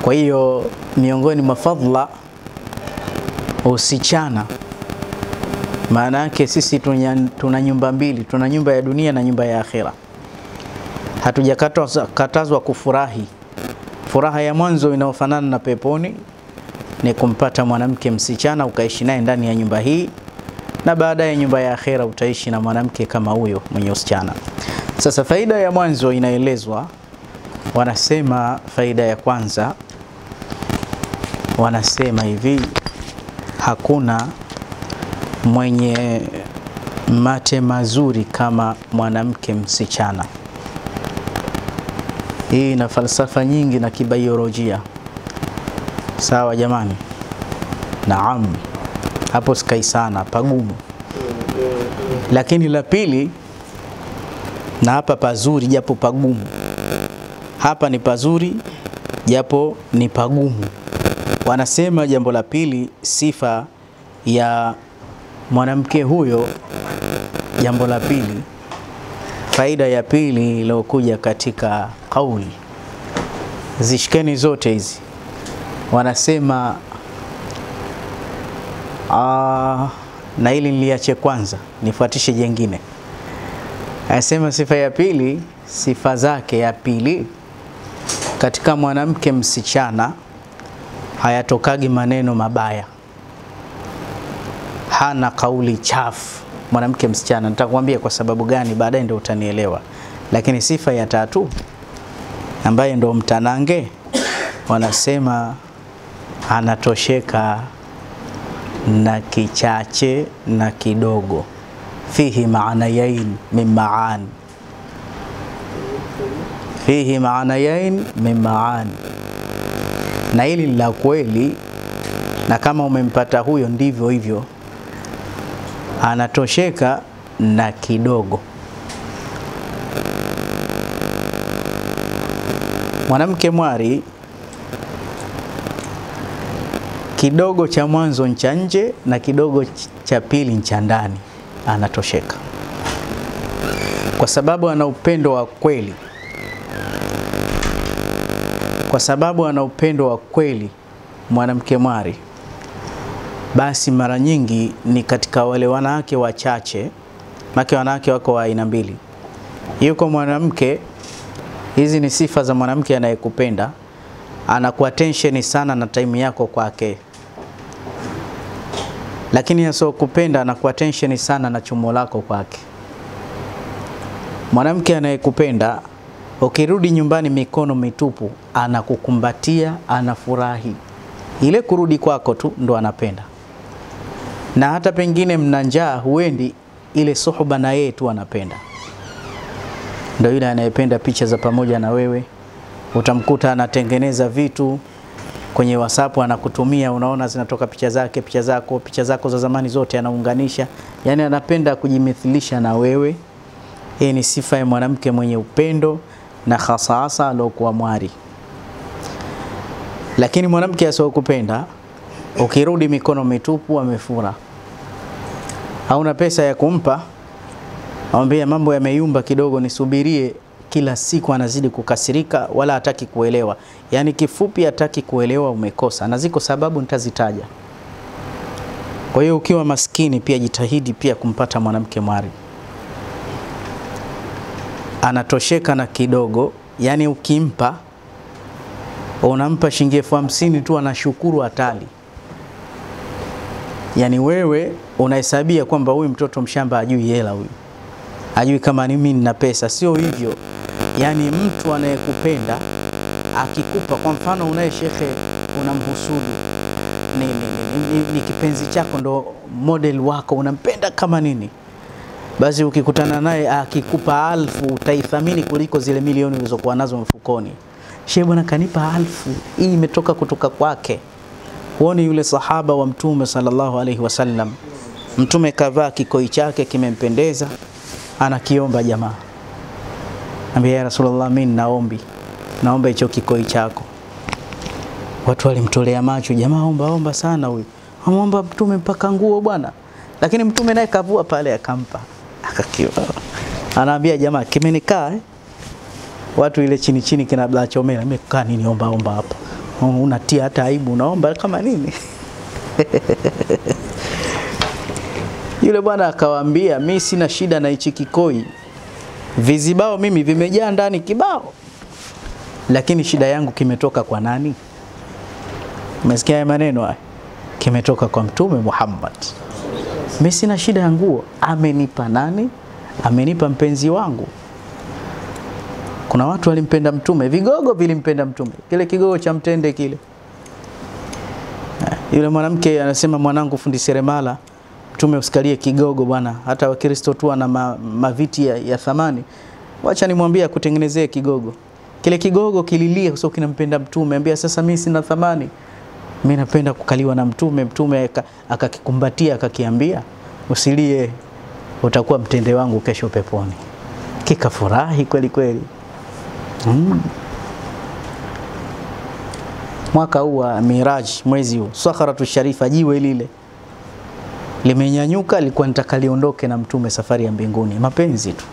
Kwa hiyo miongoni mwa fadhila usichana, maana yake sisi tuna nyumba mbili, tuna nyumba ya dunia na nyumba ya akhera. Hatujakatazwa kufurahi. Furaha ya mwanzo inayofanana na peponi ni kumpata mwanamke msichana ukaishi naye ndani ya nyumba hii, na baadaye nyumba ya akhera utaishi na mwanamke kama huyo mwenye usichana. Sasa faida ya mwanzo inaelezwa, wanasema faida ya kwanza, wanasema hivi: hakuna mwenye mate mazuri kama mwanamke msichana. Hii ina falsafa nyingi na kibiolojia. Sawa jamani? Naam. Hapo sikai sana, pagumu. Lakini la pili, na hapa pazuri japo pagumu. Hapa ni pazuri japo ni pagumu. Wanasema jambo la pili, sifa ya mwanamke huyo, jambo la pili, faida ya pili iliyokuja katika kauli, zishikeni zote hizi. Wanasema na hili niliache kwanza, nifuatishe jengine. Anasema sifa ya pili, sifa zake ya pili katika mwanamke msichana, hayatokagi maneno mabaya, hana kauli chafu mwanamke msichana. Nitakwambia kwa sababu gani baadaye ndio utanielewa. Lakini sifa ya tatu ambaye ndio mtanange, wanasema anatosheka na kichache na kidogo. Fihi maanayain min maan, fihi maanayain min maan. Na hili la kweli, na kama umempata huyo ndivyo hivyo, anatosheka na kidogo. Mwanamke mwari, kidogo cha mwanzo ncha nje na kidogo cha pili ncha ndani, anatosheka. Kwa sababu ana upendo wa kweli. Kwa sababu ana upendo wa kweli mwanamke mwari, basi mara nyingi ni katika wale wanawake wachache, maki wanawake wako wa aina mbili. Yuko mwanamke, hizi ni sifa za mwanamke anayekupenda, anakuwa tension sana na time yako kwake. Lakini asiyokupenda anakuwa tension sana na chumo lako kwake. Mwanamke anayekupenda, ukirudi nyumbani mikono mitupu, anakukumbatia, anafurahi. Ile kurudi kwako tu ndo anapenda. Na hata pengine mna njaa huendi, ile suhuba na yeye tu anapenda. Ndio yule anayependa picha za pamoja na wewe. Utamkuta anatengeneza vitu kwenye WhatsApp anakutumia, unaona zinatoka picha zake, picha zako za zamani zote anaunganisha. Yani anapenda kujimithilisha na wewe. Hii ni sifa ya mwanamke mwenye upendo na khasasa alokuwa mwari. Lakini mwanamke asiyokupenda, ukirudi mikono mitupu, amefura. Hauna pesa ya kumpa, amwambia mambo yameyumba kidogo nisubirie, kila siku anazidi kukasirika, wala hataki kuelewa. Yani kifupi hataki kuelewa, umekosa. Na ziko sababu nitazitaja. Kwa hiyo ukiwa maskini pia jitahidi pia kumpata mwanamke mwari. Anatosheka na kidogo, yani ukimpa, unampa shilingi 50 tu, anashukuru hatali. Yani wewe unahesabia kwamba huyu mtoto mshamba ajui hela huyu. Ajui kama ni mimi nina pesa, sio hivyo. Yani mtu anayekupenda akikupa, kwa mfano unaye shekhe unamhusudu, ni kipenzi chako, ndo model wako, unampenda kama nini, basi ukikutana naye akikupa 1000 utaithamini kuliko zile milioni ulizokuwa nazo mfukoni. Shehe bwana kanipa 1000, hii imetoka kutoka kwake. Huoni yule sahaba wa Mtume sallallahu alaihi wasallam, Mtume kavaa kikoi chake kimempendeza, anakiomba jamaa. Ambia ya Rasulullah, mimi naomba hicho kikoi chako. Watu walimtolea macho, jamaa omba sana huyu. Amomba Mtume mpaka nguo bwana. Lakini Mtume naye kavua pale akampa. Akakiwa. Anaambia jamaa, kimenikaa Watu ile chini chini kina chomela, nimekaa nini omba hapa. Unatia hata aibu, unaomba kama nini? Yule bwana akawaambia, mimi sina shida na hichi kikoi, vizibao mimi vimejaa ndani kibao, lakini shida yangu kimetoka kwa nani? Umesikia haya maneno haya? Kimetoka kwa Mtume Muhammad. Mimi sina shida ya nguo, amenipa nani? Amenipa mpenzi wangu. Kuna watu walimpenda Mtume, vigogo vilimpenda Mtume, kile kigogo cha mtende kile. Yule mwanamke anasema, mwanangu fundi seremala, Mtume usikalie kigogo bwana, hata Wakristo tu wana maviti ya thamani, wacha nimwambie akutengenezee kigogo. Kile kigogo kililia kwa sababu kinampenda Mtume, ambia sasa mimi sina thamani, mimi napenda kukaliwa na Mtume. Mtume akakikumbatia akakiambia, usilie, utakuwa mtende wangu kesho peponi. Kikafurahi kweli kweli. Mwaka huu wa Miraj, mwezi huu, Sakharatu Sharifa, jiwe lile limenyanyuka, lilikuwa nitakaliondoke na Mtume safari ya mbinguni, mapenzi tu.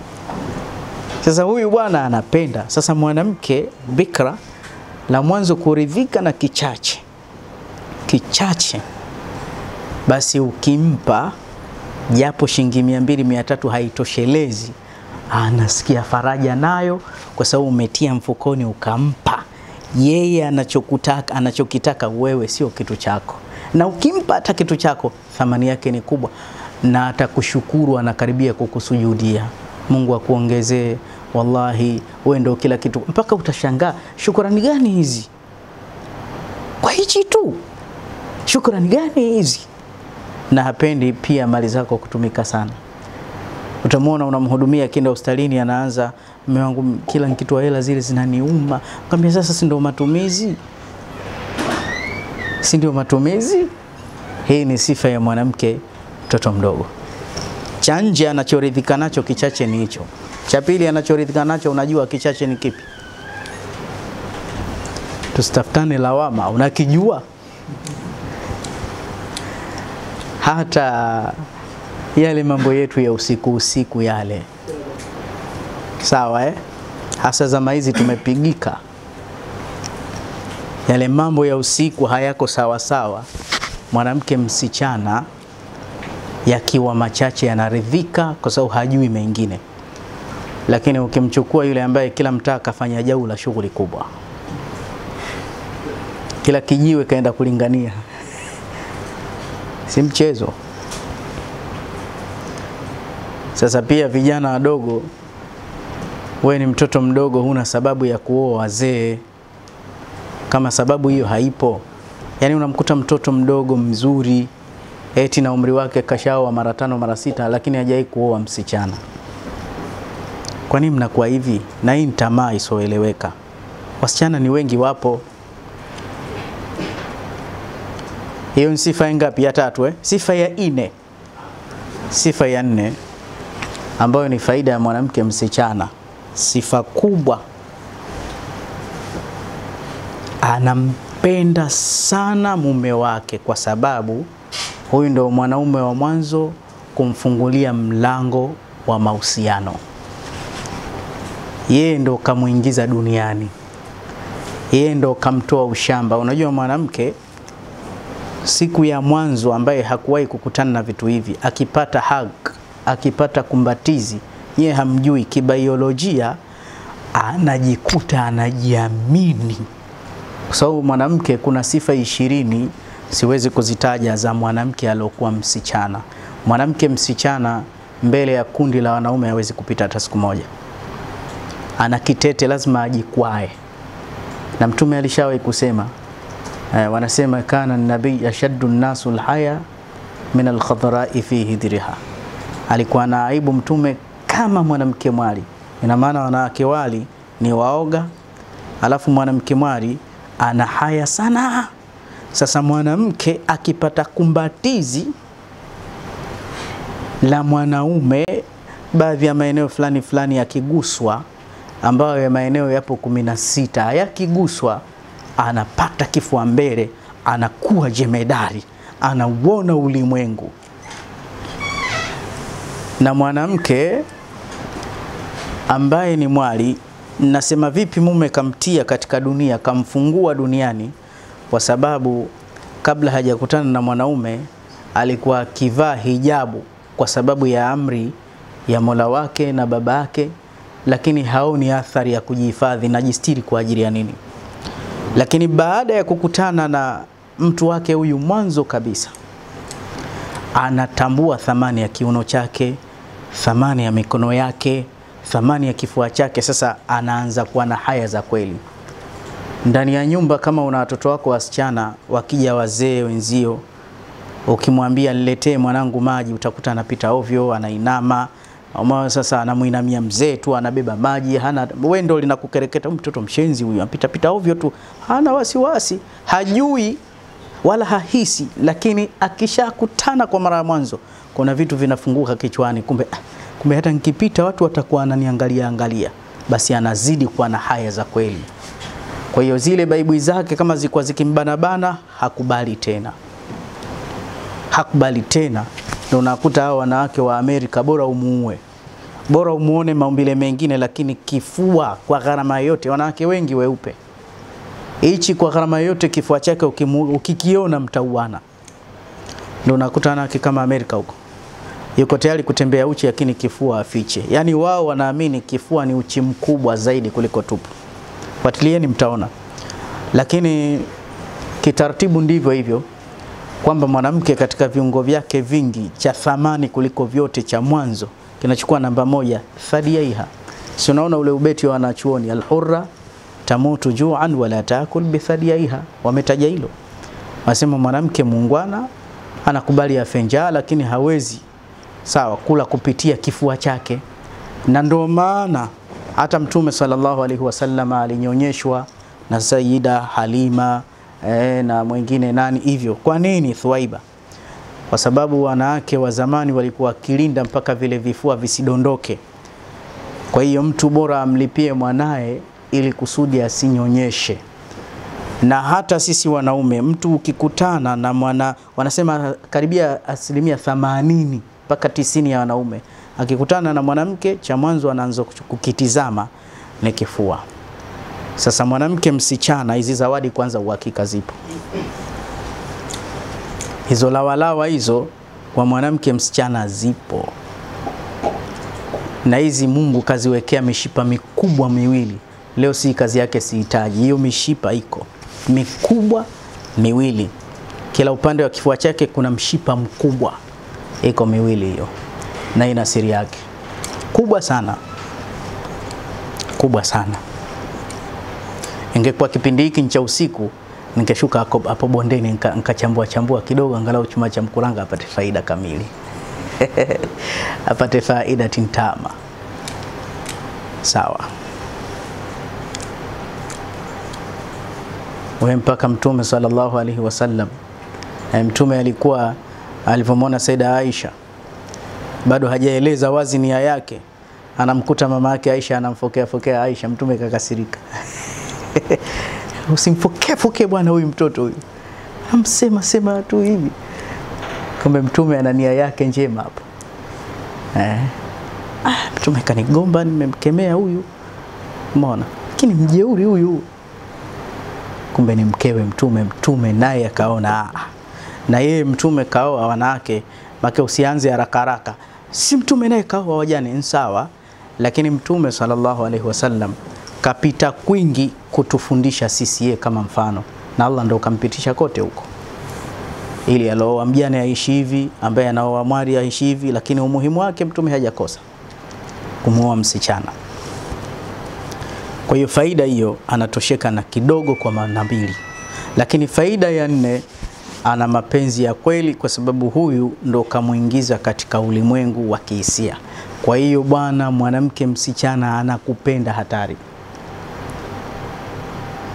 Sasa huyu bwana anapenda. Sasa mwanamke bikra, la mwanzo kuridhika na kichache basi ukimpa japo shilingi 200 300 haitoshelezi, anasikia faraja nayo, kwa sababu umetia mfukoni ukampa. Yeye anachokitaka wewe sio kitu chako, na ukimpa hata kitu chako thamani yake ni kubwa, na atakushukuru, anakaribia kukusujudia. Mungu akuongezee, wallahi wewe ndio kila kitu, mpaka utashangaa shukrani gani hizi kwa hichi tu, shukrani gani hizi. Na hapendi pia mali zako kutumika sana. Utamwona unamhudumia kinda hospitalini, anaanza, mume wangu kila nikitoa hela zile zinaniuma. Ngambia sasa si ndio matumizi? Si ndio matumizi? Hii ni sifa ya mwanamke mtoto mdogo. Cha nje anachoridhika nacho kichache ni hicho. Cha pili anachoridhika nacho, unajua kichache ni kipi? Tusitafutane lawama, unakijua? Hata yale mambo yetu ya usiku yale, sawa hasa zama hizi tumepigika, yale mambo ya usiku hayako sawa. Mwanamke msichana yakiwa machache anaridhika, kwa sababu hajui mengine. Lakini ukimchukua yule ambaye kila mtaa kafanya jaula, shughuli kubwa, kila kijiwe kaenda kulingania, si mchezo. Sasa pia vijana wadogo, wewe ni mtoto mdogo, huna sababu ya kuoa wazee. Kama sababu hiyo haipo, yani unamkuta mtoto mdogo mzuri, eti na umri wake kashaoa mara 5 mara 6, lakini hajai kuoa msichana. Kwa nini mnakuwa hivi? Na hii tamaa isoeleweka. Wasichana ni wengi wapo. Hiyo ni sifa ngapi? Ya 3 Sifa ya 4. Sifa ya 4 ambayo ni faida ya mwanamke msichana, sifa kubwa, anampenda sana mume wake, kwa sababu huyu ndio mwanaume wa mwanzo kumfungulia mlango wa mahusiano. Yeye ndio kamuingiza duniani, yeye ndio kamtoa ushamba. Unajua mwanamke siku ya mwanzo ambaye hakuwahi kukutana na vitu hivi, akipata hug, akipata kumbatizi, yeye hamjui, kibiolojia anajikuta anajiamini. Kwa sababu mwanamke kuna sifa 20 siwezi kuzitaja za mwanamke aliyokuwa msichana. Mwanamke msichana mbele ya kundi la wanaume hawezi kupita hata siku moja. Ana kitete, lazima ajikwae. Na Mtume alishawahi kusema, wanasema kana nabii ashaddu an-nasu al-haya min al-khadra'i fi hidriha. Alikuwa na aibu Mtume kama mwanamke mwali. Ina maana wanawake wali ni waoga, alafu mwanamke mwali ana haya sana. Sasa mwanamke akipata kumbatizi la mwanaume, baadhi ya maeneo fulani yakiguswa, ambayo ya maeneo yapo 16, yakiguswa anapata kifua mbele, anakuwa jemedari, anauona ulimwengu. Na mwanamke ambaye ni mwali, nasema vipi mume kamtia katika dunia, kamfungua duniani, kwa sababu kabla hajakutana na mwanaume alikuwa akivaa hijabu kwa sababu ya amri ya Mola wake na baba yake, lakini haoni athari ya kujihifadhi na jistiri kwa ajili ya nini. Lakini baada ya kukutana na mtu wake huyu, mwanzo kabisa anatambua thamani ya kiuno chake, thamani ya mikono yake, thamani ya kifua chake. Sasa anaanza kuwa na haya za kweli. Ndani ya nyumba, kama una watoto wako wasichana, wakija wazee wenzio, ukimwambia niletee mwanangu maji, utakuta anapita ovyo, anainama. Sasa anamuinamia mzee tu, anabeba maji, hana wendo, linakukereketa, mtoto mshenzi huyu, anapita pita ovyo tu, hana wasiwasi, hajui wala hahisi. Lakini akishakutana kwa mara ya mwanzo, kuna vitu vinafunguka kichwani, kumbe hata nikipita watu watakuwa wananiangalia angalia. Basi anazidi kuwa na haya za kweli. Kwa hiyo zile baibui zake kama zilikuwa zikimbana bana, hakubali tena. Hakubali tena. Ndio unakuta hao wanawake wa Amerika, bora umuue, bora umuone maumbile mengine, lakini kifua kwa gharama yote. Wanawake wengi weupe, hichi kwa gharama yote kifua chake ukikiona mtauana. Ndio unakuta wanawake kama Amerika huko, yuko tayari kutembea uchi lakini kifua afiche. Yani wao wanaamini kifua ni uchi mkubwa zaidi kuliko tupu. Fuatilieni mtaona. Lakini kitaratibu ndivyo hivyo, kwamba mwanamke katika viungo vyake vingi, cha thamani kuliko vyote cha mwanzo kinachukua namba moja, thadiyaiha. Si unaona ule ubeti wa wanachuoni, al-hurra tamutu ju'an wala taakul bi thadiyaiha, wametaja hilo. Wasema mwanamke muungwana anakubali afe njaa, lakini hawezi sawa kula kupitia kifua chake. Na ndio maana hata Mtume sallallahu alaihi wasallam alinyonyeshwa na Sayyida Halima na mwingine nani hivyo. Kwa nini Thuwaiba? Kwa sababu wanawake wa zamani walikuwa kilinda mpaka vile vifua visidondoke. Kwa hiyo mtu bora amlipie mwanae ili kusudi asinyonyeshe. Na hata sisi wanaume, mtu ukikutana na wanasema karibia 80 mpaka 90 ya wanaume, akikutana na mwanamke cha mwanzo anaanza kukitizama ni kifua. Sasa mwanamke msichana, hizi zawadi kwanza uhakika zipo. Hizo lawalawa hizo kwa mwanamke msichana zipo. Na hizi Mungu kaziwekea mishipa mikubwa miwili. Leo si kazi yake sihitaji. Hiyo mishipa iko mikubwa miwili. Kila upande wa kifua chake kuna mshipa mkubwa. Iko miwili hiyo. Na ina siri yake. Kubwa sana. Kubwa sana. Ingekuwa kipindi hiki cha usiku, ningeshuka hapo bondeni nikachambua kidogo, angalau chuma cha mkuranga apate faida kamili. Apate faida tintama. Sawa. Wewe mpaka Mtume sallallahu alaihi wasallam, Mtume alikuwa alipomwona Saida Aisha, bado hajaeleza wazi nia yake, anamkuta mama yake Aisha anamfokea Aisha, Mtume kakasirika. Usimfokee bwana huyu mtoto huyu, amsema tu hivi. Kumbe Mtume ana nia yake njema hapo. Mtume kanigomba, nimemkemea huyu, umeona, lakini mjeuri huyu. Kumbe ni mkewe Mtume naye akaona na yeye Mtume kaoa wanawake, make usianze haraka. Si Mtume naye kaoa wajane, ni sawa, lakini Mtume sallallahu alaihi wasallam kapita kwingi kutufundisha sisi yeye kama mfano, na Allah ndio kampitisha kote huko, ili alooa mjane aishi hivi, ambaye anaoa mwari aishi hivi. Lakini umuhimu wake Mtume hajakosa kumuoa msichana. Kwa hiyo faida hiyo anatosheka na kidogo kwa maana mbili. Lakini faida ya 4, ana mapenzi ya kweli, kwa sababu huyu ndo kamuingiza katika ulimwengu wa kihisia. Kwa hiyo bwana, mwanamke msichana anakupenda hatari.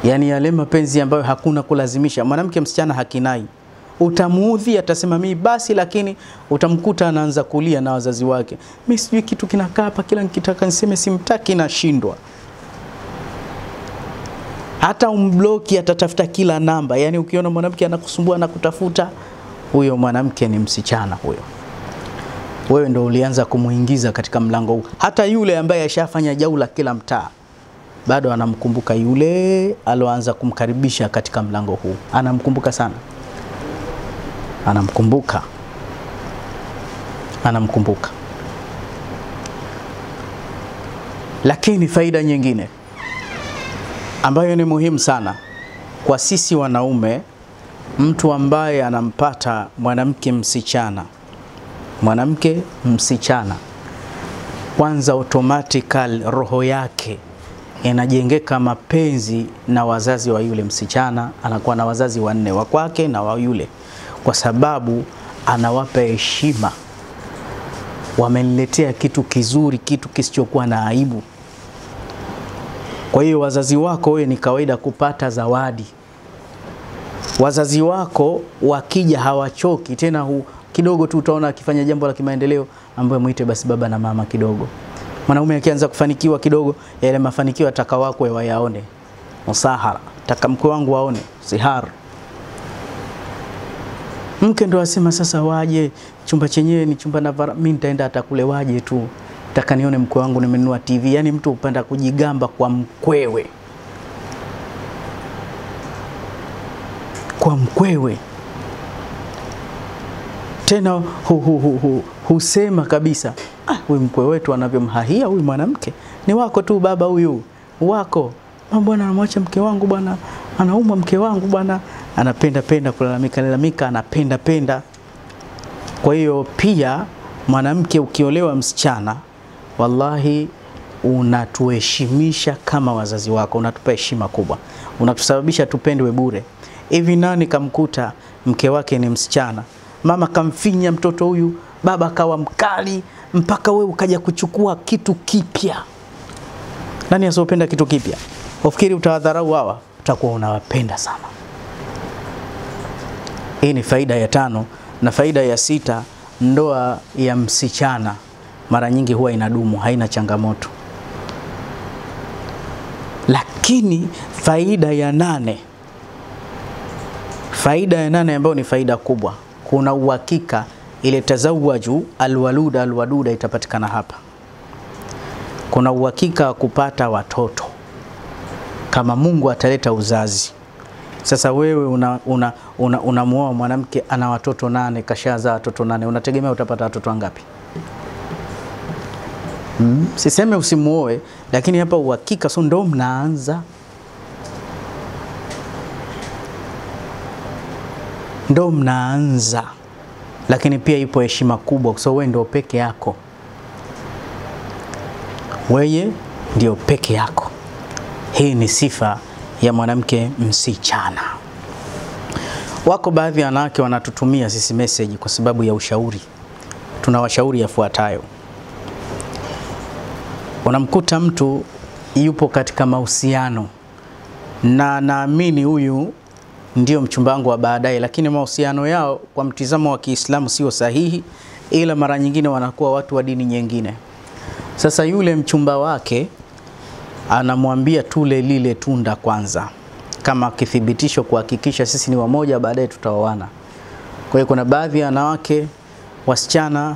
Yani yale mapenzi ambayo hakuna kulazimisha. Mwanamke msichana hakinai. Utamuudhi, atasema mimi basi, lakini utamkuta anaanza kulia na wazazi wake. Mimi sijui kitu kinakaa hapa, kila nikitaka niseme simtaki nashindwa. Hata umbloki atatafuta kila namba. Yani ukiona mwanamke anakusumbua na kutafuta, huyo mwanamke ni msichana huyo. Wewe ndo ulianza kumuingiza katika mlango huu. Hata yule ambaye ashafanya jaula kila mtaa, bado anamkumbuka yule aloanza kumkaribisha katika mlango huu. Anamkumbuka sana. Anamkumbuka. Lakini faida nyingine ambayo ni muhimu sana kwa sisi wanaume, mtu ambaye anampata mwanamke msichana, kwanza automatically roho yake inajengeka mapenzi na wazazi wa yule msichana. Anakuwa na wazazi wanne, wa kwake na wa yule, kwa sababu anawapa heshima. Wameniletea kitu kizuri, kitu kisichokuwa na aibu. Kwa hiyo wazazi wako wewe ni kawaida kupata zawadi. Wazazi wako wakija hawachoki tena, kidogo tu utaona akifanya jambo la kimaendeleo ambaye muite basi baba na mama kidogo. Mwanaume akianza kufanikiwa kidogo, yale mafanikio ataka wako wayaone. Musahara, taka mke wangu waone, sihar. Mke ndo asema sasa waje, chumba chenyewe ni chumba na mimi nitaenda hata kule, waje tu. Nataka nione mke wangu nimenunua TV. Yani mtu upenda kujigamba kwa mkwewe. Kwa mkwewe. Tena husema kabisa, huyu mkwe wetu anavyomhahia huyu mwanamke, ni wako tu baba, huyu wako. Bwana anamwacha mke wangu bwana, anaumwa mke wangu bwana, anapenda kulalamika, anapenda. Kwa hiyo pia mwanamke ukiolewa msichana, wallahi unatuheshimisha kama wazazi wako, unatupa heshima kubwa, unatusababisha tupendwe bure. Hivi nani kamkuta mke wake ni msichana, mama kamfinya mtoto huyu, baba kawa mkali, mpaka wewe ukaja kuchukua kitu kipya? Nani asopenda kitu kipya? Ufikiri utawadharau hawa? Utakuwa unawapenda sana. Hii ni faida ya 5. Na faida ya 6, ndoa ya msichana mara nyingi huwa inadumu, haina changamoto. Lakini faida ya 8 ambayo ni faida kubwa, kuna uhakika ile tazawaju alwaluda itapatikana hapa. Kuna uhakika wa kupata watoto kama Mungu ataleta uzazi. Sasa wewe unamuoa mwanamke ana watoto 8, kashazaa watoto 8, unategemea utapata watoto wangapi? Siseme usimuoe, lakini hapa uhakika so ndo mnaanza. Lakini pia ipo heshima kubwa, so wewe ndio peke yako. Wewe ndio peke yako. Hii ni sifa ya mwanamke msichana. Wako baadhi ya wanawake wanatutumia sisi message kwa sababu ya ushauri. Tunawashauri yafuatayo. Unamkuta mtu yupo katika mahusiano na naamini huyu ndio mchumba wangu wa baadaye, lakini mahusiano yao kwa mtizamo wa Kiislamu sio sahihi, ila mara nyingine wanakuwa watu wa dini nyingine. Sasa yule mchumba wake anamwambia tule lile tunda kwanza, kama kithibitisho kuhakikisha sisi ni wamoja, baadaye tutaoana. Kwa hiyo kuna baadhi ya wanawake wasichana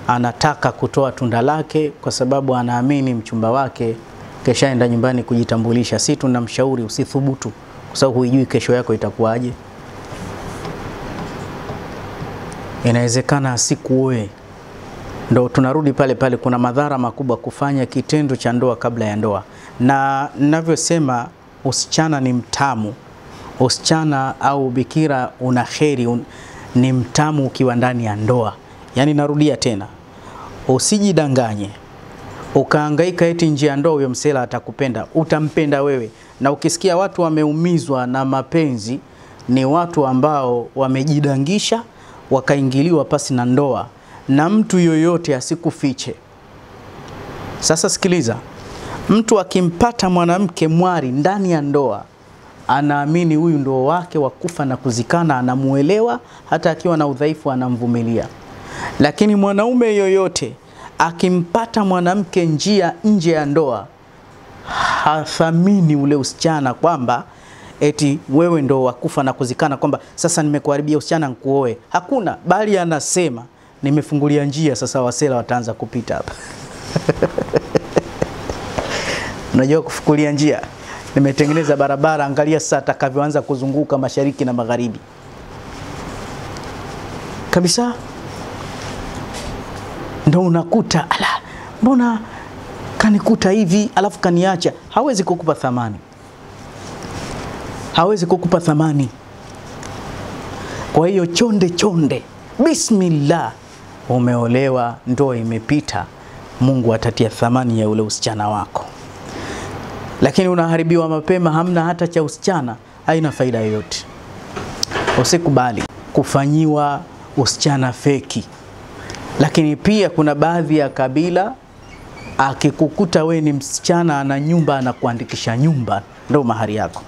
anataka kutoa tunda lake kwa sababu anaamini mchumba wake keshaenda nyumbani kujitambulisha. Si tunamshauri usithubutu, kwa sababu huijui kesho yako itakuwaje. Inawezekana asikuoe. Ndo tunarudi pale pale, kuna madhara makubwa kufanya kitendo cha ndoa kabla ya ndoa. Na ninavyosema usichana ni mtamu. Usichana au bikira una kheri, ni mtamu ukiwa ndani ya ndoa. Yani narudia tena, usijidanganye ukahangaika eti nje ya ndoa huyo msela atakupenda. Utampenda wewe. Na ukisikia watu wameumizwa na mapenzi, ni watu ambao wamejidangisha wakaingiliwa pasi na ndoa, na mtu yoyote asikufiche. Sasa sikiliza, mtu akimpata mwanamke mwari ndani ya ndoa, anaamini huyu ndo wake wa kufa na kuzikana, anamuelewa, hata akiwa na udhaifu anamvumilia. Lakini mwanaume yoyote akimpata mwanamke nje ya ndoa, hathamini ule usichana kwamba eti wewe ndo wakufa na kuzikana, kwamba sasa nimekuharibia usichana nikuoe. Hakuna, bali anasema nimefungulia njia, sasa wasela wataanza kupita hapa. Unajua kufukulia njia. Nimetengeneza barabara, angalia sasa atakavyoanza kuzunguka mashariki na magharibi. Kabisa. Ndio unakuta ala, mbona kanikuta hivi alafu kaniacha? Hawezi kukupa thamani. Hawezi kukupa thamani. Kwa hiyo chonde, bismillah, umeolewa, ndoa imepita, Mungu atatia thamani ya ule usichana wako. Lakini unaharibiwa mapema, hamna hata cha usichana, haina faida yoyote. Usikubali kufanyiwa usichana feki. Lakini pia kuna baadhi ya kabila akikukuta we ni msichana ana nyumba, anakuandikisha nyumba ndio mahari yako.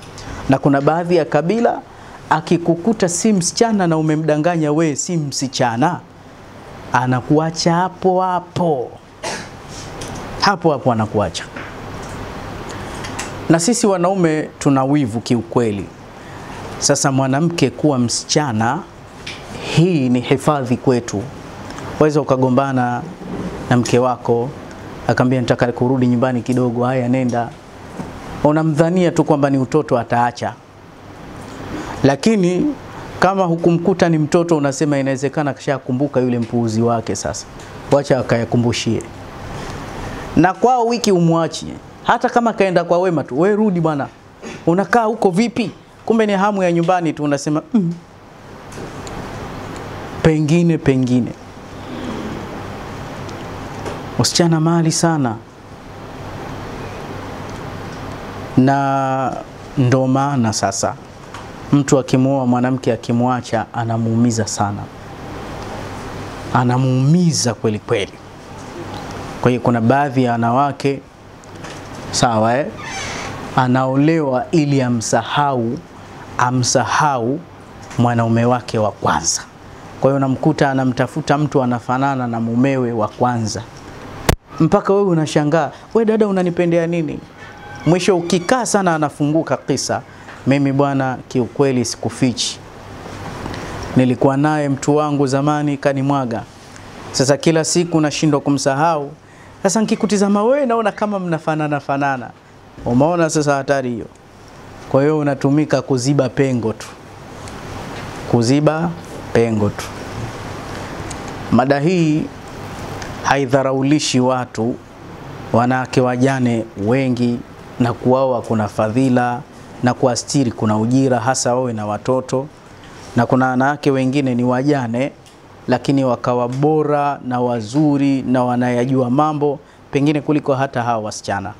Na kuna baadhi ya kabila akikukuta si msichana na umemdanganya we si msichana, anakuacha hapo hapo. Hapo hapo anakuacha. Na sisi wanaume tuna wivu kiukweli. Sasa mwanamke kuwa msichana, hii ni hifadhi kwetu. Waweza ukagombana na mke wako, akamwambia nataka kurudi nyumbani kidogo, haya nenda. Unamdhania tu kwamba ni utoto ataacha. Lakini kama hukumkuta ni mtoto, unasema inawezekana kishakumbuka yule mpuuzi wake sasa. Wacha akayakumbushie. Na kwa wiki umwachie. Hata kama kaenda kwa wema tu, wewe rudi bwana. Unakaa huko vipi? Kumbe ni hamu ya nyumbani tu, unasema pengine. Usichana mali sana. Na ndo maana sasa mtu akimuoa mwanamke akimwacha anamuumiza sana. Anamuumiza kweli kweli. Kwa hiyo kuna baadhi ya wanawake sawa anaolewa ili amsahau mwanaume wake wa kwanza. Kwa hiyo unamkuta anamtafuta mtu anafanana na mumewe wa kwanza. Mpaka wewe unashangaa, wewe dada unanipendea nini? Mwisho ukikaa sana anafunguka kisa. Mimi bwana kiukweli sikufichi. Nilikuwa naye mtu wangu zamani kanimwaga. Sasa kila siku nashindwa kumsahau. Sasa nikikutizama wewe naona kama mnafanana. Umeona sasa hatari hiyo. Kwa hiyo unatumika kuziba pengo tu. Kuziba pengo tu. Mada hii haidharaulishi watu, wanawake wajane wengi, na kuoa kuna fadhila, na kuastiri kuna ujira, hasa wawe na watoto. Na kuna wanawake wengine ni wajane lakini wakawa bora na wazuri na wanayajua mambo pengine kuliko hata hawa wasichana.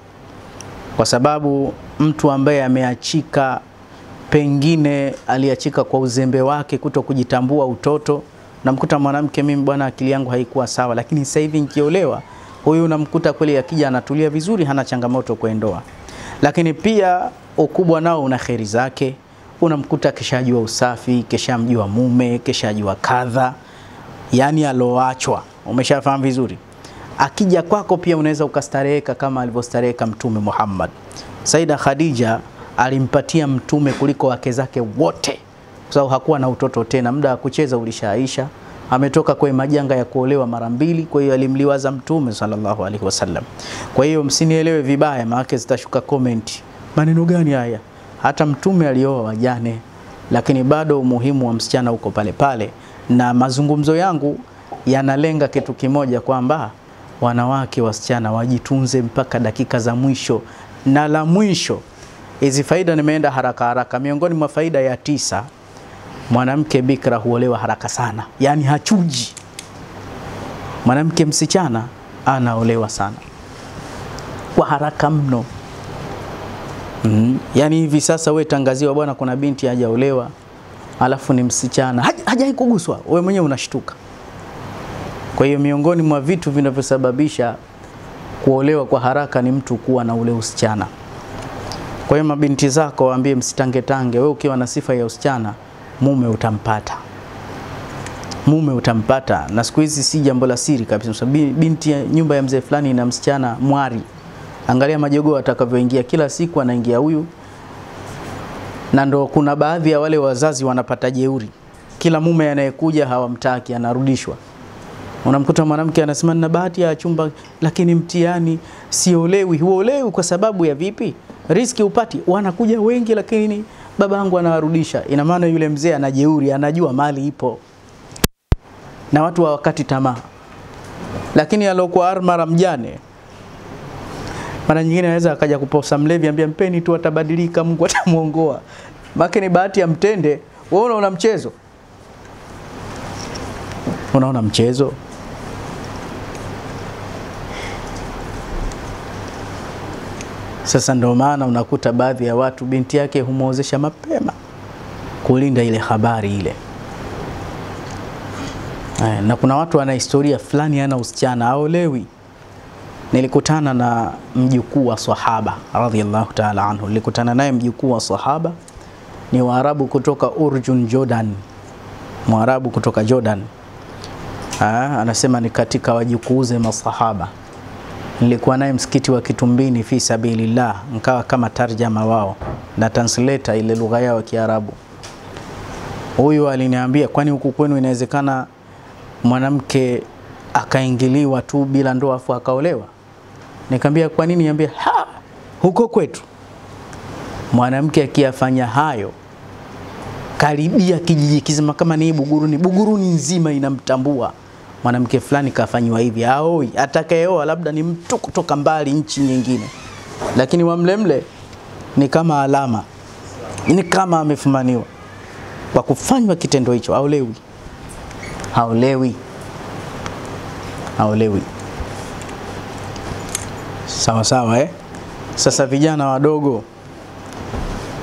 Kwa sababu mtu ambaye ameachika, pengine aliachika kwa uzembe wake, kuto kujitambua utoto. Namkuta mwanamke, mimi bwana akili yangu haikuwa sawa, lakini sasa hivi nikiolewa, huyu namkuta kweli akija anatulia vizuri, hana changamoto kwa ndoa. Lakini pia ukubwa nao una kheri zake. Unamkuta kishajua usafi, kishamjua mume, kishajua kadha, yani aloachwa. Umeshafahamu vizuri. Akija kwako pia unaweza ukastareheka kama alivyostareheka Mtume Muhammad. Saida Khadija alimpatia Mtume kuliko wake zake wote, kwa sababu hakuwa na utoto tena, muda wa kucheza ulishaisha. Ametoka kwa majanga ya kuolewa mara mbili, kwa hiyo alimliwaza Mtume sallallahu alaihi wasallam. Kwa hiyo msinielewe vibaya, maana zitashuka comment. Maneno gani haya? Hata Mtume alioa wajane, lakini bado umuhimu wa msichana uko pale pale. Na mazungumzo yangu yanalenga kitu kimoja, kwamba wanawake wasichana wajitunze mpaka dakika za mwisho. Na la mwisho, hizi faida nimeenda haraka. Miongoni mwa faida ya 9, mwanamke bikra huolewa haraka sana. Yani hachuji. Mwanamke msichana anaolewa sana kwa haraka mno. Yani hivi sasa wewe tangaziwa bwana kuna binti hajaolewa, alafu ni msichana, hajai kuguswa, wewe mwenyewe unashtuka. Kwa hiyo miongoni mwa vitu vinavyosababisha kuolewa kwa haraka ni mtu kuwa na ule usichana. Kwa hiyo mabinti zako waambie msitange. Wewe ukiwa na sifa ya usichana, mume utampata. Mume utampata. Na siku hizi si jambo la siri kabisa. Sababu binti ya nyumba ya mzee fulani na msichana mwari. Angalia majogoo atakavyoingia, kila siku anaingia huyu. Na ndo kuna baadhi ya wale wazazi wanapata jeuri. Kila mume anayekuja hawamtaki, anarudishwa. Unamkuta mwanamke anasema nina bahati ya chumba lakini mtihani siolewi. Huolewi kwa sababu ya vipi? Riski upati. Wanakuja wengi lakini babangu anawarudisha. Ina maana yule mzee anajeuri, anajua mali ipo. Na watu wa wakati tamaa. Lakini alokuwa armara mjane, mara nyingine anaweza akaja kuposa mlevi, ambia mpeni tu atabadilika, Mungu atamuongoa. Maana ni bahati ya mtende. Wewe unaona mchezo? Unaona mchezo? Sasa ndio maana unakuta baadhi ya watu binti yake humuozesha mapema kulinda ile habari ile. Na kuna watu wana historia fulani, ana usichana aolewi. Nilikutana na mjukuu wa sahaba radhiyallahu ta'ala anhu. Nilikutana naye mjukuu wa sahaba, ni Waarabu kutoka Urjun, Jordan. Mwarabu kutoka Jordan. Anasema ni katika wajukuuze masahaba. Nilikuwa naye msikiti wa Kitumbini fi sabilillah, nikawa kama tarjama wao na translator ile lugha yao ya Kiarabu. Huyu aliniambia, kwani huku kwenu inawezekana mwanamke akaingiliwa tu bila ndoa afu akaolewa? Nikamwambia kwa nini? Niambia huko kwetu mwanamke akiyafanya hayo karibia kijiji kizima, kama ni Buguruni nzima inamtambua mwanamke fulani kafanywa hivi. Aoi, atakayeoa labda ni mtu kutoka mbali nchi nyingine, lakini wamlemle ni kama alama, ni kama amefumaniwa kwa kufanywa kitendo hicho. Haolewi. Sawa sawa. Sasa vijana wadogo,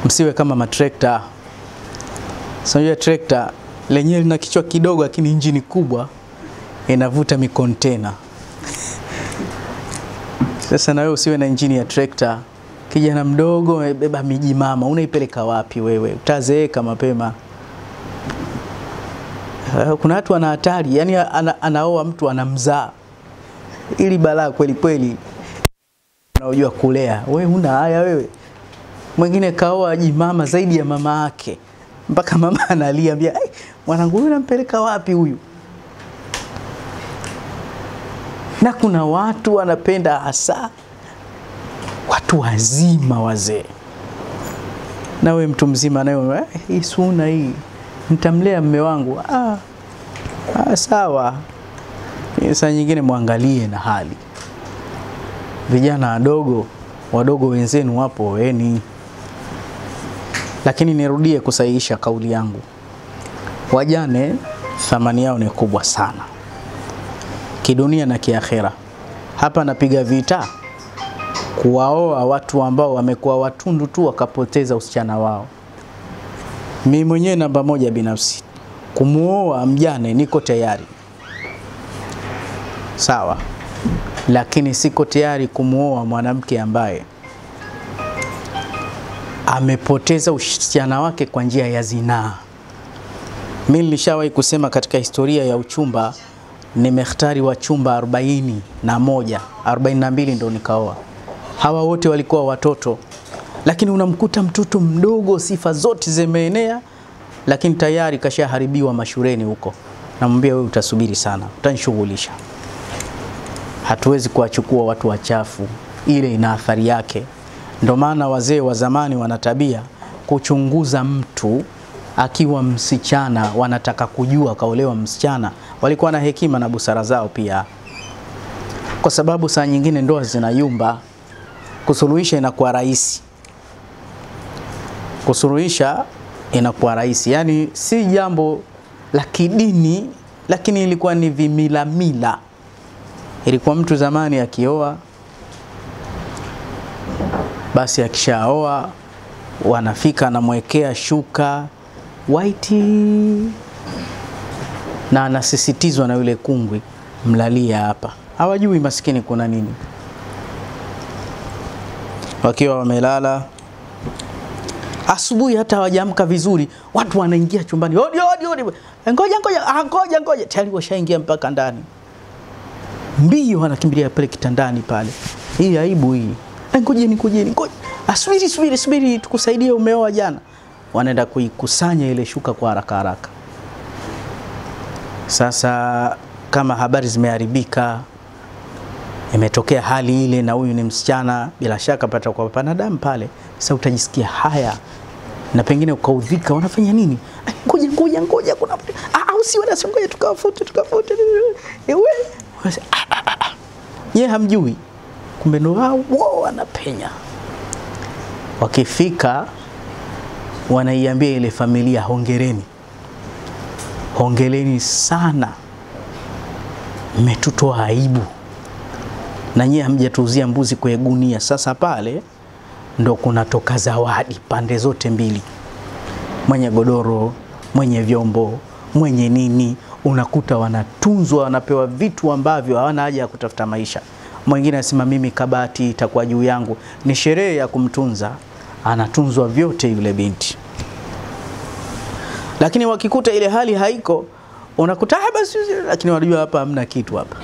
msiwe kama matrekta. Sasa trekta lenyewe lina kichwa kidogo lakini injini kubwa, inavuta mikontena. Sasa na wewe usiwe na injini ya trekta. Kijana mdogo umebeba miji mama, unaipeleka wapi wewe? Utazeeka mapema. Kuna watu wana hatari, yani anaoa mtu anamzaa. Ili balaa kweli kweli. Unajua kulea. Wewe huna haya wewe. Mwingine kaoa mama zaidi ya mama yake. Mpaka mama analia, ambia, mwanangu huyu nampeleka wapi huyu? Na kuna watu wanapenda hasa watu wazima wazee. Na wewe mtu mzima nayo, hii suna hii, nitamlea mume wangu. Sawa. Saa nyingine muangalie na hali. Vijana wadogo wenzenu wapo weni. Lakini nirudie kusahihisha kauli yangu. Wajane thamani yao ni kubwa sana, kidunia na kiakhera. Hapa napiga vita kuwaoa watu ambao wamekuwa watundu tu wakapoteza usichana wao. Mimi mwenyewe namba moja binafsi, kumuoa mjane niko tayari. Sawa. Lakini siko tayari kumuoa mwanamke ambaye amepoteza usichana wake kwa njia ya zinaa. Mimi nilishawahi kusema katika historia ya uchumba, nimekhtari wachumba 42 ndio nikaoa. Hawa wote walikuwa watoto. Lakini unamkuta mtoto mdogo, sifa zote zimeenea, lakini tayari kashaharibiwa mashuleni huko. Namwambia wewe utasubiri sana, utanishughulisha. Hatuwezi kuwachukua watu wachafu, ile ina athari yake. Ndio maana wazee wa zamani wanatabia kuchunguza mtu akiwa msichana, wanataka kujua kaolewa msichana. Walikuwa na hekima na busara zao pia. Kwa sababu saa nyingine ndoa zinayumba, kusuluhisha inakuwa rahisi. Yani si jambo la kidini, lakini ilikuwa ni vimila. Ilikuwa mtu zamani akioa, basi akishaoa wanafika na mwekea shuka white na anasisitizwa na yule kungwi, mlalia hapa. Hawajui maskini kuna nini. Wakiwa wamelala, asubuhi hata hawajaamka vizuri, watu wanaingia chumbani. Odi. Ngoja. Tayari washaingia mpaka ndani. Mbio wanakimbilia pale kitandani pale. Hii aibu hii. Ngojeni. Subiri tukusaidie, umeoa jana. Wanaenda kuikusanya ile shuka kwa haraka. Sasa kama habari zimeharibika, imetokea hali ile na huyu ni msichana, bila shaka pata kwa pana damu pale. Sasa utajisikia haya na pengine ukaudhika, wanafanya nini? Ngoja kuna usiwe na songoja tukafute. Yeye hamjui. Kumbe ndo wao wanapenya. Wakifika wanaiambia ile familia, hongereni sana, mmetutoa aibu na nyie hamjatuuzia mbuzi kwa gunia. Sasa pale ndo kunatoka zawadi pande zote mbili, mwenye godoro, mwenye vyombo, mwenye nini. Unakuta wanatunzwa, wanapewa vitu ambavyo hawana haja ya kutafuta maisha. Mwingine anasema mimi kabati itakuwa juu yangu. Ni sherehe ya kumtunza, anatunzwa vyote yule binti. Lakini wakikuta ile hali haiko, unakuta basi, lakini wanajua hapa hamna kitu hapa.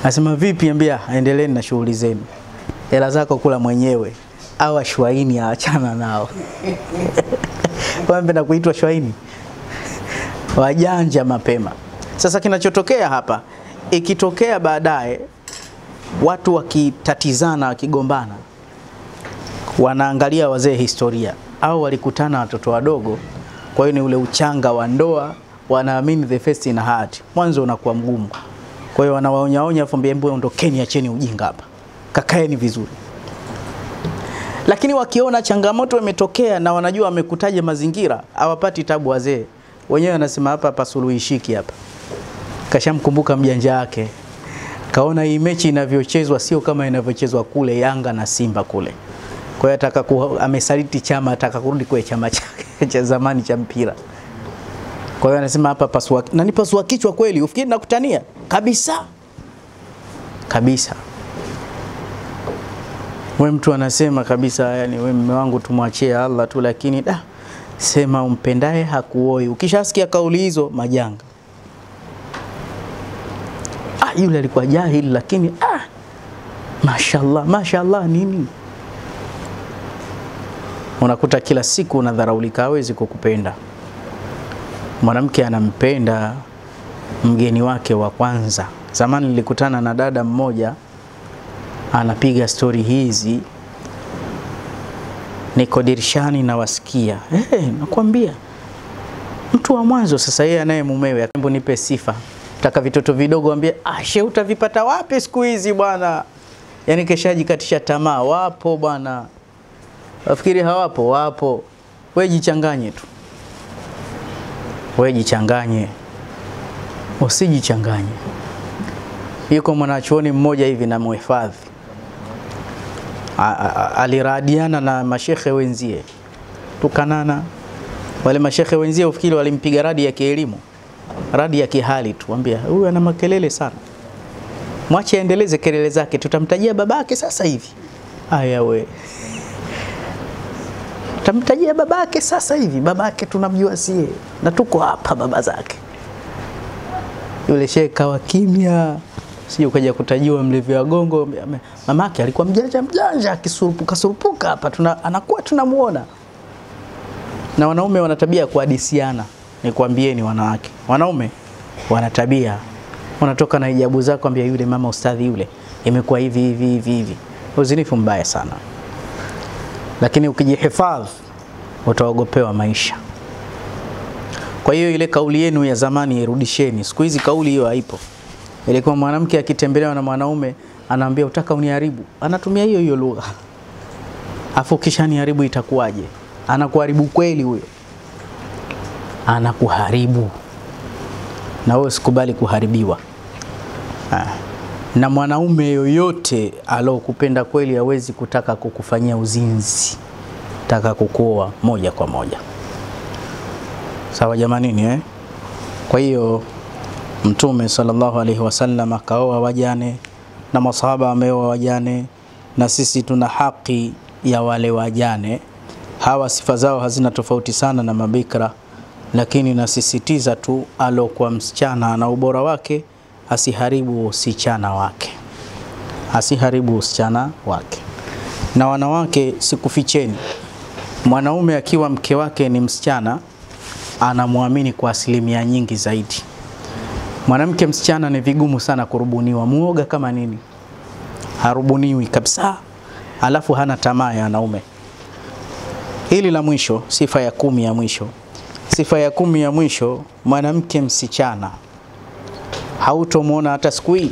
Nasema vipi, ambia endeleeni na shughuli zenu, hela zako kula mwenyewe, au ashwaini aachana nao. Wambe kuitwa shwaini, wajanja mapema. Sasa kinachotokea hapa, ikitokea baadaye watu wakitatizana, wakigombana, wanaangalia wazee historia, au walikutana watoto wadogo. Kwa hiyo ni ule uchanga wa ndoa, wanaamini the first in heart, mwanzo unakuwa mgumu. Kwa hiyo wanawaonya afumbie mbona ondokeni, acheni ujinga hapa, kakaeni vizuri. Lakini wakiona changamoto imetokea na wanajua wamekutaje mazingira, hawapati tabu wazee. Wenyewe wanasema hapa suluhishiki hapa. Kashamkumbuka mjanja wake. Kaona hii mechi inavyochezwa sio kama inavyochezwa kule Yanga na Simba kule. Kwa hiyo amesaliti chama, ataka kurudi kwa chama chake cha zamani cha mpira. Kwa hiyo anasema hapa pasua, na ni pasua kichwa kweli, ufikiri nakutania? Kabisa. Wewe mtu anasema kabisa, yani wewe mume wangu tumwachie Allah tu, lakini sema umpendaye hakuoi. Ukishasikia kauli hizo, majanga. Yule alikuwa jahili, lakini mashallah nini? Unakuta kila siku unadharaulika, hawezi kukupenda. Mwanamke anampenda mgeni wake wa kwanza. Zamani nilikutana na dada mmoja anapiga story hizi, niko dirishani na wasikia. Nakwambia mtu wa mwanzo. Sasa yeye anaye mumewe, akambo nipe sifa, taka vitoto vidogo, ambie she utavipata wapi siku hizi bwana? Yani keshaji katisha tamaa. Wapo bwana, wafikiri hawapo? Wapo. Wewe jichanganye tu, wewe jichanganye, usijichanganye. Yuko mwanachuoni mmoja hivi na muhifadhi, aliradiana na mashekhe wenzie, tukanana. Wale mashekhe wenzie ufikiri walimpiga radi ya kielimu, radi ya kihali tu, ambia huyu ana makelele sana, mwache aendeleze kelele zake, tutamtajia babake sasa hivi. Aya we, tutamtajia babake sasa hivi, babake tunamjua sie na tuko hapa baba zake. Yule shekhe kawa kimya, sio kaja kutajiwa mlevi wa gongo. Mamake alikuwa mjanja akisurupuka hapa, anakuwa tunamuona. Na wanaume wana tabia kuhadisiana. Nikwambieni wanawake, wanaume wana tabia, wanatoka na hijabu zako, ambia yule mama ustadhi yule imekuwa hivi. Uzinifu mbaya sana. Lakini ukijihifadhi utaogopewa maisha. Kwa hiyo ile kauli yenu ya zamani irudisheni. Siku hizi kauli hiyo haipo. Ilikuwa mwanamke akitembelewa na mwanaume anaambia utaka uniharibu, anatumia hiyo lugha. Afu kisha niharibu itakuwaje? Anakuharibu kweli huyo. Anakuharibu. Na wewe usikubali kuharibiwa. Na mwanaume yoyote alokupenda kweli hawezi kutaka kukufanyia uzinzi. Taka kukuoa moja kwa moja. Sawa jamanini Kwa hiyo Mtume sallallahu alaihi wasallam akaoa wajane, na masahaba wameoa wajane, na sisi tuna haki ya wale wajane. Hawa sifa zao hazina tofauti sana na mabikra, lakini nasisitiza tu alokuwa msichana na ubora wake asiharibu usichana wake. Asiharibu usichana wake. Na wanawake sikuficheni, mwanaume akiwa mke wake ni msichana, anamuamini kwa asilimia nyingi zaidi. Mwanamke msichana ni vigumu sana kurubuniwa, muoga kama nini. Harubuniwi kabisa. Alafu hana tamaa ya wanaume. Hili la mwisho, sifa ya 10 ya mwisho. Sifa ya 10 ya mwisho, mwanamke msichana hautomuona hata siku hii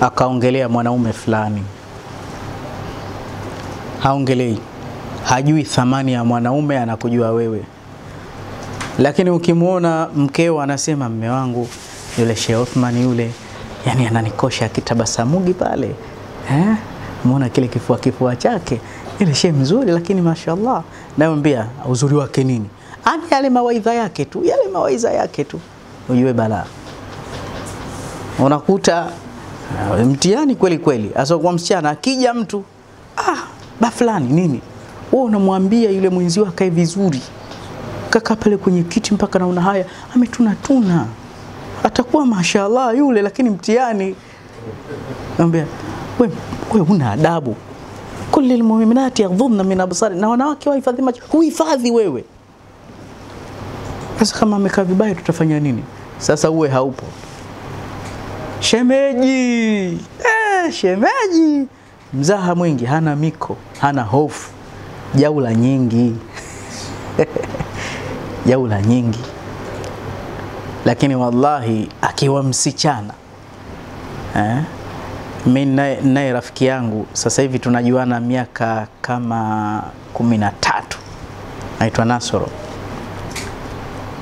akaongelea mwanaume fulani. Haongelei. Hajui thamani ya mwanaume, anakujua wewe. Lakini ukimuona mkeo anasema mume wangu yule Sheikh Othman yule, yani ananikosha kitabasamugi pale. Muona kile kifua chake, ile Sheikh mzuri lakini mashallah. Naambia uzuri wake nini? Ani yale mawaidha yake tu, yale mawaidha yake tu. Ujue balaa. Unakuta mtihani kweli kweli. Asa kwa msichana akija mtu, ba fulani nini? Wewe unamwambia yule mwenzio akae vizuri. Kaka pale kwenye kiti mpaka naona haya, ametuna. Atakuwa mashallah yule, lakini mtihani. Naambia wewe una adabu. Kulli almu'minati yaghdhudna min absari, na wanawake wahifadhi macho. Huhifadhi wewe. Sasa kama amekaa vibaya tutafanya nini? Sasa uwe haupo. Shemeji. Shemeji. Mzaha mwingi, hana miko, hana hofu. Jaula nyingi. Jaula nyingi. Lakini wallahi akiwa msichana. Mimi naye rafiki yangu sasa hivi tunajuana miaka kama 13. Aitwa Nasoro.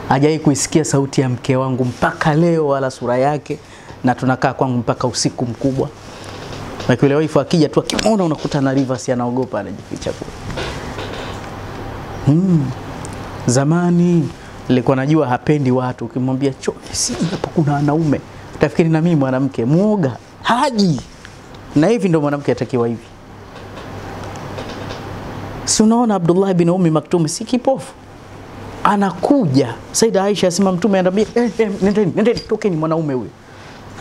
Hajai kuisikia sauti ya mke wangu mpaka leo wala sura yake, na tunakaa kwangu mpaka usiku mkubwa. Na yule wife akija tu akimwona unakuta na reverse anaogopa, anajificha kule. Zamani nilikuwa najua hapendi watu, ukimwambia si hapo kuna wanaume, utafikiri na mimi mwanamke muoga, haji. Na hivi ndio mwanamke atakiwa hivi. Si unaona Abdullah ibn Ummi Maktum si kipofu? Anakuja. Saida Aisha asema Mtume anambia nendeni tokeni mwanaume huyo.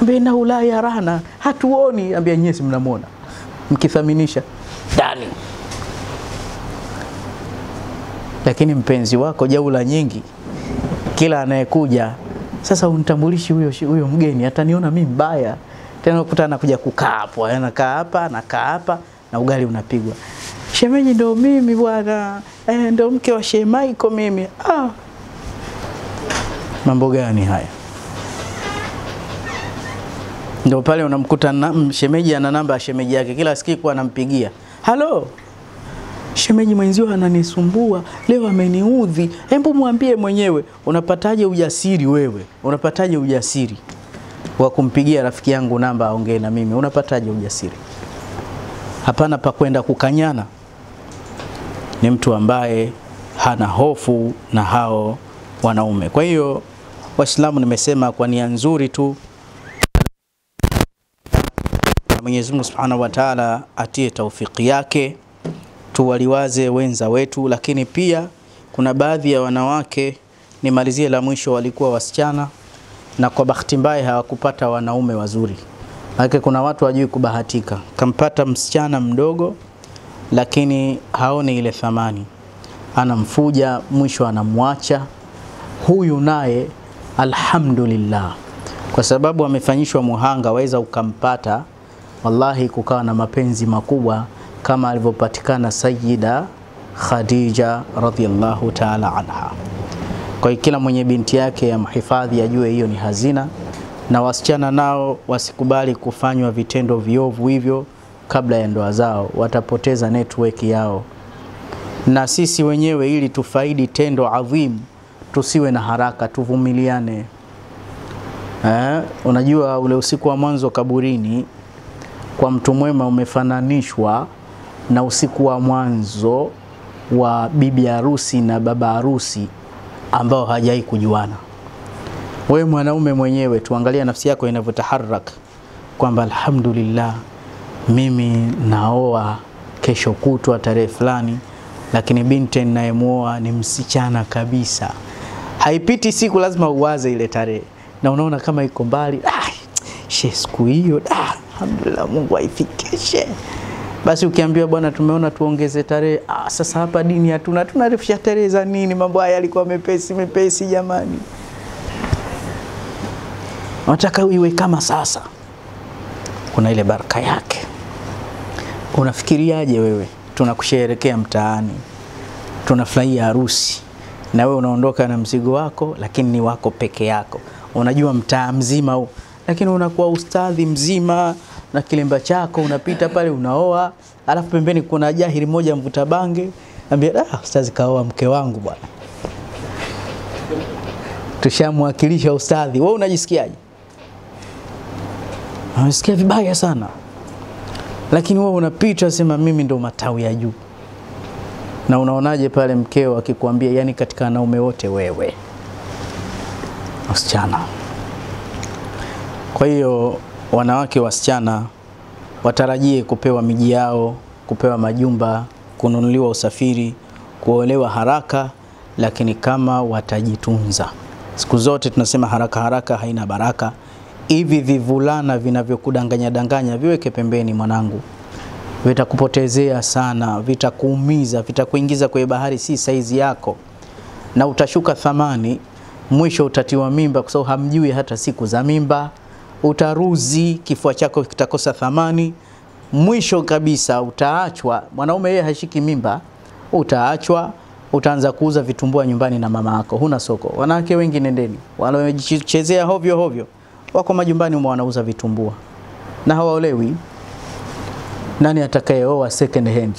Ambia na ula ya rana, hatuoni. Ambia nyesi mnamuona, mkithaminisha ndani. Lakini mpenzi wako jaula nyingi, kila anayekuja sasa unitambulishi huyo mgeni, ataniona mimi mbaya. Tena ukutana kuja kukaa hapo, anakaa hapa na ugali unapigwa. Shemeji ndio mimi bwana, ndio mke wa Sheikh Michael mimi. Mambo gani haya? Ndio pale unamkuta shemeji ana namba ya shemeji yake, kila siku anampigia. Halo, shemeji mwenzio ananisumbua, leo ameniudhi. Hebu mwambie mwenyewe. Unapataje ujasiri wewe? Unapataje ujasiri wa kumpigia rafiki yangu namba aongee na mimi? Unapataje ujasiri? Hapana pa kwenda kukanyana. Ni mtu ambaye hana hofu na hao wanaume. Kwa hiyo Waislamu, nimesema kwa nia nzuri tu, Mwenyezi Mungu Subhanahu wa Ta'ala atie taufiki yake, tuwaliwaze wenza wetu. Lakini pia kuna baadhi ya wanawake, nimalizie la mwisho, walikuwa wasichana na kwa bahati mbaya hawakupata wanaume wazuri. Maana kuna watu wajui kubahatika. Kampata msichana mdogo lakini haoni ile thamani. Anamfuja, mwisho anamwacha. Huyu naye alhamdulillah, kwa sababu amefanyishwa muhanga, waweza ukampata wallahi kukawa na mapenzi makubwa kama alivyopatikana Sayyida Khadija radhiyallahu ta'ala anha. Kwa hiyo kila mwenye binti yake ya mhifadhi ajue hiyo ni hazina, na wasichana nao wasikubali kufanywa vitendo viovu hivyo kabla ya ndoa zao, watapoteza network yao. Na sisi wenyewe ili tufaidi tendo adhimu, tusiwe na haraka, tuvumiliane. Unajua ule usiku wa mwanzo kaburini kwa mtu mwema umefananishwa na usiku wa mwanzo wa bibi harusi na baba harusi ambao hajai kujuana. Wewe mwanaume mwenyewe tuangalia nafsi yako inavyotaharaka kwamba alhamdulillah mimi naoa kesho kutwa tarehe fulani, lakini binti ninayemuoa ni msichana kabisa. Haipiti siku lazima uwaze ile tarehe na unaona kama iko mbali. Siku hiyo alhamdulillah Mungu aifikishe. Basi ukiambiwa bwana tumeona tuongeze tarehe, sasa hapa dini hatuna, tunarefusha tarehe za nini? Mambo haya yalikuwa mepesi jamani. unataka iwe kama sasa. Kuna ile baraka yake. Unafikiriaje wewe? Tunakusherehekea mtaani, tunafurahia harusi, na wewe unaondoka na mzigo wako, lakini ni wako peke yako. Unajua mtaa mzima huu, lakini unakuwa ustadhi mzima na kilemba chako, unapita pale unaoa, alafu pembeni kuna jahili moja mvuta bange, anambia ustadhi kaoa mke wangu bwana. Tushamwakilisha ustadhi. Wewe unajisikiaje? Unasikia vibaya sana. Lakini wewe unapita unasema mimi ndo matawi ya juu. Na unaonaje pale mkeo akikwambia yani katika wanaume wote wewe wasichana. Kwa hiyo wanawake wasichana watarajie kupewa miji yao, kupewa majumba, kununuliwa usafiri, kuolewa haraka, lakini kama watajitunza. Siku zote tunasema haraka haraka haina baraka. Hivi vivulana vinavyokudanganya viweke pembeni mwanangu. Vitakupotezea sana, vitakuumiza, vitakuingiza kwenye bahari si saizi yako. Na utashuka thamani, mwisho utatiwa mimba kwa sababu hamjui hata siku za mimba. Utaruzi, kifua chako kitakosa thamani. Mwisho kabisa utaachwa. Mwanaume yeye hashiki mimba, utaachwa, utaanza kuuza vitumbua nyumbani na mama yako. Huna soko. Wanawake wengi nendeni, wanaojichezea hovyo wako majumbani wanauza vitumbua na hawaolewi. Nani atakayeoa second hand?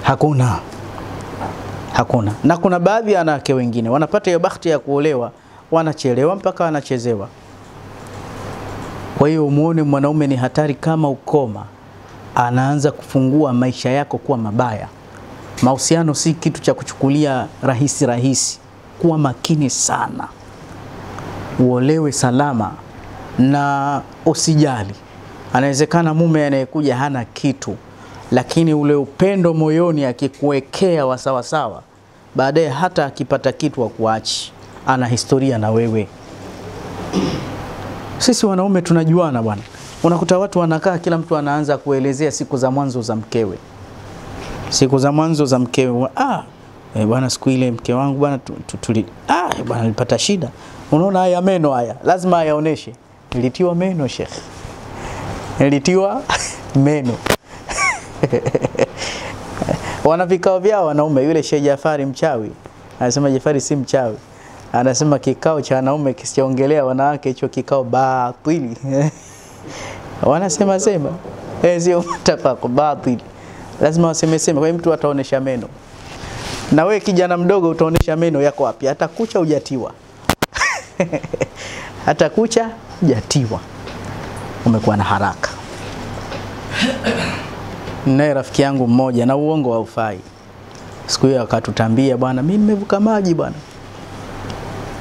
Hakuna. Na kuna baadhi ya wanawake wengine wanapata hiyo bahati ya kuolewa, wanachelewa mpaka wanachezewa. Kwa hiyo umuone mwanaume ni hatari kama ukoma, anaanza kufungua maisha yako kuwa mabaya. Mahusiano si kitu cha kuchukulia rahisi. Kuwa makini sana. Uolewe salama na usijali. Anawezekana mume anayekuja hana kitu, lakini ule upendo moyoni akikuwekea wa sawa sawa, baadaye hata akipata kitu akuachi, ana historia na wewe. Sisi wanaume tunajuana bwana. Unakuta watu wanakaa kila mtu anaanza kuelezea siku za mwanzo za mkewe. Bwana siku ile mke wangu bwana bwana nilipata shida. Unaona haya meno haya, lazima ayaoneshe. Nilitiwa meno Sheikh. Nilitiwa meno. Wana vikao vyao wanaume. Yule Sheikh Jafari mchawi anasema Jafari si mchawi. Anasema kikao cha wanaume kisichoongelea wanawake hicho kikao batili. Wanasema sio mtafako batili. Lazima waseme. Kwa hiyo mtu ataonesha meno. Na wewe kijana mdogo utaonesha meno yako wapi? Hata kucha hujatiwa. Hata kucha hujatiwa. Umekuwa na haraka. Naye rafiki yangu mmoja, na uongo haufai, siku hiyo akatutambia bwana, mimi nimevuka maji bwana.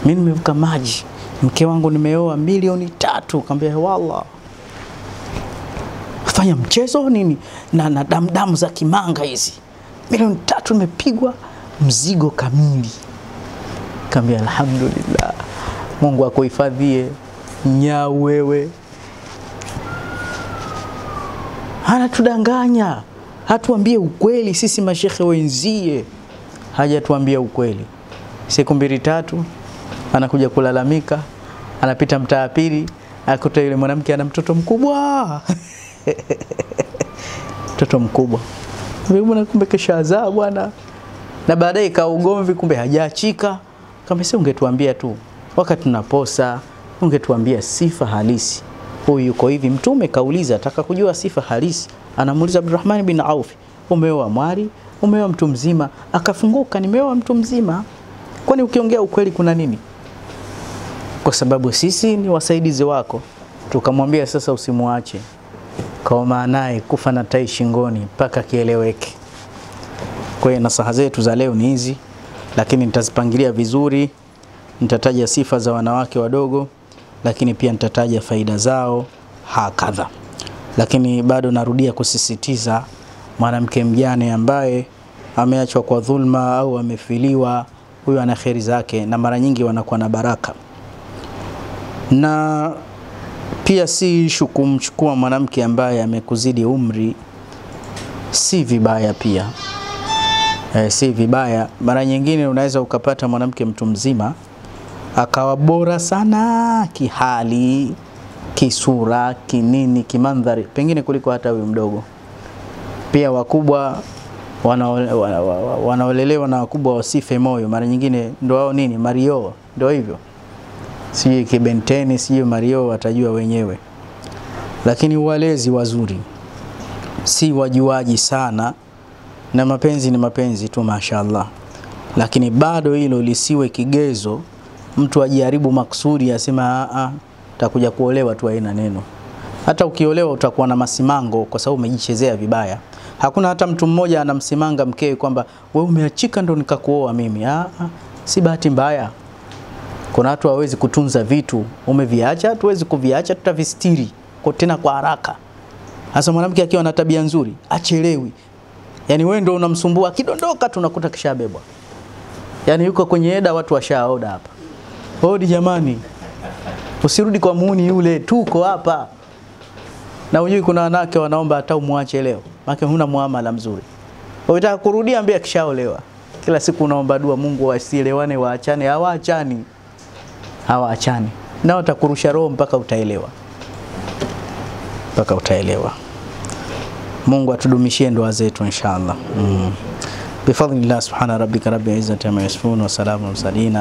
Mimi nimevuka maji. Mke wangu nimeoa 3 milioni. Akamwambia wallah. Fanya mchezo nini? Na damu za kimanga hizi. 3 milioni nimepigwa mzigo kamili. Akamwambia alhamdulillah. Mungu akuhifadhie nyau wewe. Anatudanganya. Hatuambie ukweli sisi mashekhe wenzie. Hajatuambia ukweli. Siku 2-3 anakuja kulalamika, anapita mtaa pili, akuta yule mwanamke ana mtoto mkubwa. Mtoto mkubwa. Mbona kumbe keshazaa bwana. Na baadaye ka ugomvi kumbe hajaachika. Kama sisi ungetuambia tu. Wakati tunaposa, ungetuambia sifa halisi. Huyu yuko hivi. Mtume kauliza ataka kujua sifa halisi. Anamuuliza Abdurrahman bin Auf, umeoa mwari, umeoa mtu mzima? Akafunguka, nimeoa mtu mzima. Kwani ukiongea ukweli kuna nini? Kwa sababu sisi ni wasaidizi wako. Tukamwambia sasa usimuache. Kwa maana kufa na tai shingoni mpaka kieleweke. Kwa hiyo nasaha zetu za leo ni hizi, lakini nitazipangilia vizuri. Nitataja sifa za wanawake wadogo, lakini pia nitataja faida zao hakadha. Lakini bado narudia kusisitiza, mwanamke mjane ambaye ameachwa kwa dhulma au amefiliwa, huyo ana kheri zake na mara nyingi wanakuwa na baraka. Na pia si kumchukua mwanamke ambaye amekuzidi umri, si vibaya pia. Si vibaya. Mara nyingine unaweza ukapata mwanamke mtu mzima akawa bora sana kihali, kisura, kinini, kimandhari, pengine kuliko hata huyu mdogo. Pia wakubwa wanaolelewa na wakubwa wasife moyo, mara nyingine ndo wao nini, Mario, ndo hivyo. Si kibenteni, si Mario, watajua wenyewe. Lakini walezi wazuri, si wajuaji sana, na mapenzi ni mapenzi tu, mashaallah. Lakini bado hilo lisiwe kigezo mtu ajaribu maksudi asema takuja kuolewa tu, haina neno. Hata ukiolewa utakuwa na masimango kwa sababu umejichezea vibaya. Hakuna hata mtu mmoja anamsimanga mkewe kwamba wewe umeachika ndo nikakuoa mimi. Si bahati mbaya. Kuna watu hawezi kutunza vitu, umeviacha, tuwezi kuviacha, tutavistiri kwa tena kwa haraka. Hasa mwanamke akiwa na tabia nzuri, achelewi. Yani wewe ndio unamsumbua, kidondoka tunakuta kishabebwa. Yani yuko kwenye eda, watu washaoda hapa. Hodi jamani. Usirudi kwa muuni yule, tuko hapa. Na unajui kuna wanawake wanaomba hata umwache leo. Maana huna muamala mzuri. Unataka kurudia, ambia kishaolewa. Kila siku unaomba dua Mungu wasielewane, waachane, hawaachani. Hawaachani. Na watakurusha roho mpaka utaelewa. Mpaka utaelewa. Mungu atudumishie ndoa zetu inshallah. Bifadlillah subhana rabbika rabbil izzati amma yasifun wa salamun mursalin.